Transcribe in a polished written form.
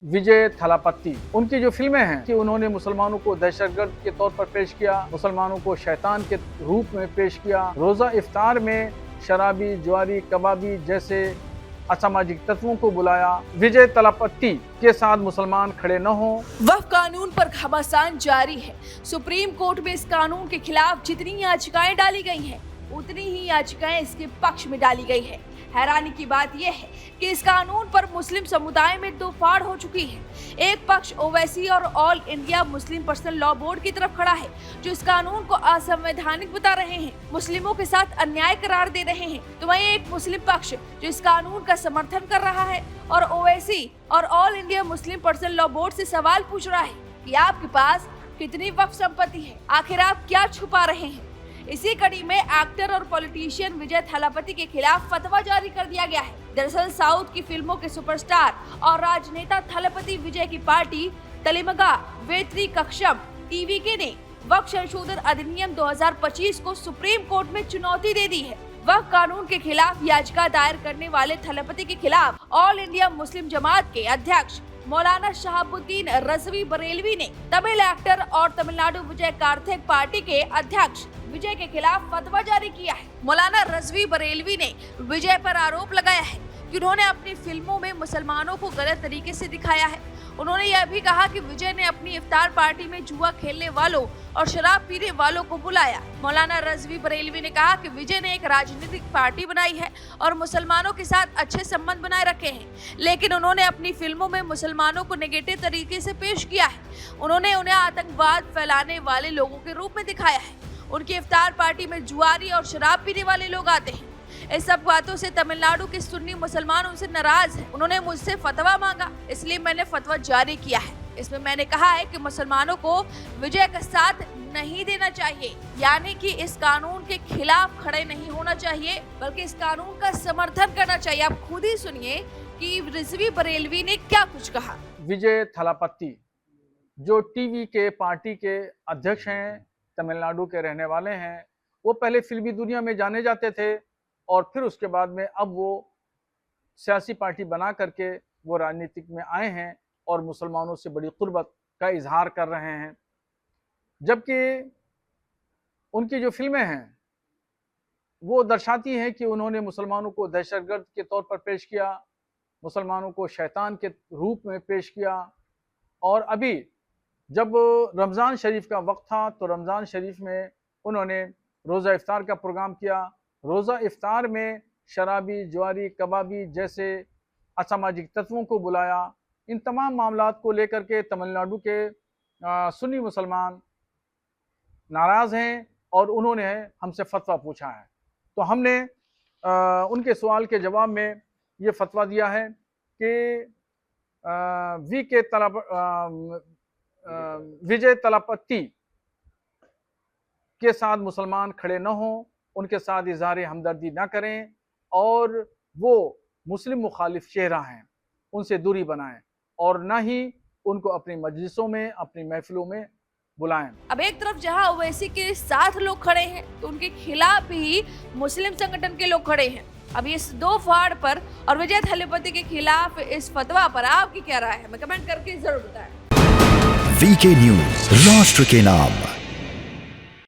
विजय थलापति, उनकी जो फिल्में हैं कि उन्होंने मुसलमानों को दहशतगर्द के तौर पर पेश किया, मुसलमानों को शैतान के रूप में पेश किया, रोजा इफ्तार में शराबी, जुआरी, कबाबी जैसे असामाजिक तत्वों को बुलाया। विजय थलापति के साथ मुसलमान खड़े न हों। वक्फ कानून पर घमासान जारी है। सुप्रीम कोर्ट में इस कानून के खिलाफ जितनी याचिकाएं डाली गई हैं, उतनी ही याचिकाएं इसके पक्ष में डाली गई है। हैरानी की बात यह है कि इस कानून पर मुस्लिम समुदाय में दो फाड़ हो चुकी है। एक पक्ष ओवैसी और all India Muslim personal law board की तरफ खड़ा है, जो इस कानून को असंवैधानिक बता रहे हैं, मुस्लिमों के साथ अन्याय करार दे रहे हैं। तो वहीं एक मुस्लिम पक्ष जो इस कानून का समर्थन कर रहा है और ओवैसी और all India Muslim personal law board से सवाल पूछ रहा है कि आपके पास कितनी वक्फ संपत्ति है, आखिर आप क्या छुपा रहे हैं। इसी कड़ी में एक्टर और पॉलिटिशियन विजय थलापति के खिलाफ फतवा जारी कर दिया गया है। दरअसल साउथ की फिल्मों के सुपरस्टार और राजनेता थलापति विजय की पार्टी तलिमगा वेत्री कक्षम टीवीके ने वक्फ संशोधन अधिनियम 2025 को सुप्रीम कोर्ट में चुनौती दे दी है। वक्फ कानून के खिलाफ याचिका दायर करने वाले थलापति के खिलाफ ऑल इंडिया मुस्लिम जमात के अध्यक्ष मौलाना शहाबुद्दीन रजवी बरेलवी ने तमिल एक्टर और तमिलनाडु विजय कार्तिक पार्टी के अध्यक्ष विजय के खिलाफ फतवा जारी किया है। मौलाना रजवी बरेलवी ने विजय पर आरोप लगाया है कि उन्होंने अपनी फिल्मों में मुसलमानों को गलत तरीके से दिखाया है। उन्होंने यह भी कहा कि विजय ने अपनी इफ्तार पार्टी में जुआ खेलने वालों और शराब पीने वालों को बुलाया। मौलाना रजवी बरेलवी ने कहा कि विजय ने एक राजनीतिक पार्टी बनाई है और मुसलमानों के साथ अच्छे संबंध बनाए रखे हैं, लेकिन उन्होंने अपनी फिल्मों में मुसलमानों को नेगेटिव तरीके से पेश किया है। उन्होंने उन्हें आतंकवाद फैलाने वाले लोगों के रूप में दिखाया है। उनकी इफ्तार पार्टी में जुआरी और शराब पीने वाले लोग आते हैं। इस सब बातों से तमिलनाडु के सुन्नी मुसलमान उनसे नाराज हैं। उन्होंने मुझसे फतवा मांगा, इसलिए मैंने फतवा जारी किया है। इसमें मैंने कहा है कि मुसलमानों को विजय का साथ नहीं देना चाहिए, यानी कि इस कानून के खिलाफ खड़े नहीं होना चाहिए, बल्कि इस कानून का समर्थन करना चाहिए। आप खुद ही सुनिए कि रजवी बरेलवी ने क्या कुछ कहा। विजय थलापति जो टीवी के पार्टी के अध्यक्ष हैं, तमिलनाडु के रहने वाले हैं, वो पहले फिल्मी दुनिया में जाने जाते थे और फिर उसके बाद में अब वो सियासी पार्टी बना करके वो राजनीतिक में आए हैं और मुसलमानों से बड़ी कुर्बत का इजहार कर रहे हैं। जबकि उनकी जो फिल्में हैं वो दर्शाती हैं कि उन्होंने मुसलमानों को दहशतगर्द के तौर पर पेश किया, मुसलमानों को शैतान के रूप में पेश किया। और अभी जब रमज़ान शरीफ का वक्त था तो रमज़ान शरीफ में उन्होंने रोज़ा इफ्तार का प्रोग्राम किया। रोज़ा इफ्तार में शराबी, जुआरी, कबाबी जैसे असामाजिक तत्वों को बुलाया। इन तमाम मामलात को लेकर के तमिलनाडु के सुन्नी मुसलमान नाराज़ हैं और उन्होंने हमसे फतवा पूछा है। तो हमने उनके सवाल के जवाब में ये फतवा दिया है कि विजय थलापति के साथ मुसलमान खड़े न हों, उनके साथ इज़हार हमदर्दी ना करें और वो मुस्लिम मुखालिफ चेहरा हैं, उनसे दूरी बनाएं और ना ही उनको अपनी मजलिसों में, अपनी महफिलों में बुलाएं। अब एक तरफ जहां ओवैसी के साथ लोग खड़े हैं तो उनके खिलाफ ही मुस्लिम संगठन के लोग खड़े हैं। अब इस दो फाड़ पर और विजय थलापति के खिलाफ इस फतवा पर आपकी क्या राय है, हमें कमेंट करके जरूर बताएं। वीके न्यूज, राष्ट्र के नाम।